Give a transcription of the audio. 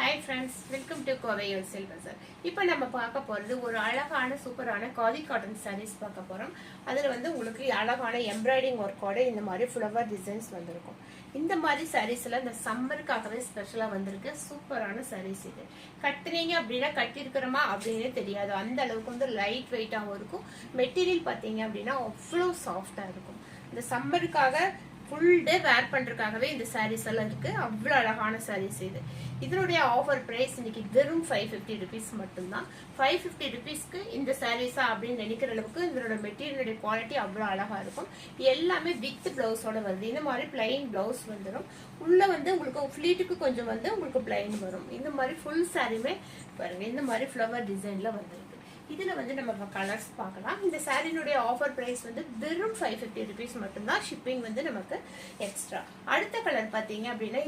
Hi friends, welcome to Kovai Wholesale Bazaar. இப்போ நம்ம பார்க்க போகிறது ஒரு அழகான சூப்பரான காதி காட்டன் சாரீஸ் பார்க்க போகிறோம். அதில் வந்து உங்களுக்கு அழகான எம்ப்ராய்டிங் ஒர்க்கோட இந்த மாதிரி ஃப்ளவர் டிசைன்ஸ் வந்திருக்கும். இந்த மாதிரி சாரீஸ்ல இந்த சம்மருக்காகவே ஸ்பெஷலாக வந்திருக்கு. சூப்பரான சாரீஸ் இது. கட்டுனீங்க அப்படின்னா கட்டியிருக்கிறோமா அப்படின்னே தெரியாது. அந்த அளவுக்கு வந்து லைட் வெயிட்டாகவும் இருக்கும். மெட்டீரியல் பார்த்தீங்க அப்படின்னா அவ்வளோ சாஃப்டாக இருக்கும். இந்த சம்மருக்காக ஃபுல் டே வேர் பண்றதுக்காகவே இந்த சாரீஸ் எல்லாம் இருக்கு. அவ்வளோ அழகான சாரீஸ் இது. இதனுடைய ஆஃபர் பிரைஸ் இன்னைக்கு வெறும் 550 ருபீஸ் மட்டும்தான். 550 ருபீஸ்க்கு இந்த சாரீஸா அப்படின்னு நினைக்கிற அளவுக்கு இதனோட மெட்டீரியலுடைய குவாலிட்டி அவ்வளோ அழகா இருக்கும். எல்லாமே வித் பிளவுஸோட வருது. இந்த மாதிரி பிளைன் பிளவுஸ் வந்துடும். உள்ள வந்து உங்களுக்கு ஃபிளீட்டுக்கு கொஞ்சம் வந்து உங்களுக்கு பிளைன் வரும். இந்த மாதிரி ஃபுல் சாரியுமே பாருங்க, இந்த மாதிரி ஃப்ளவர் டிசைன்ல வந்துருக்கு. இதுல வந்து நம்ம கலர்ஸ் பார்க்கலாம். இந்த சாரினுடைய ஆஃபர் பிரைஸ் வந்து வெறும் 550 ருபீஸ் மட்டும்தான். ஷிப்பிங் வந்து நமக்கு எக்ஸ்ட்ரா. அடுத்த கலர் பாத்தீங்க அப்படின்னா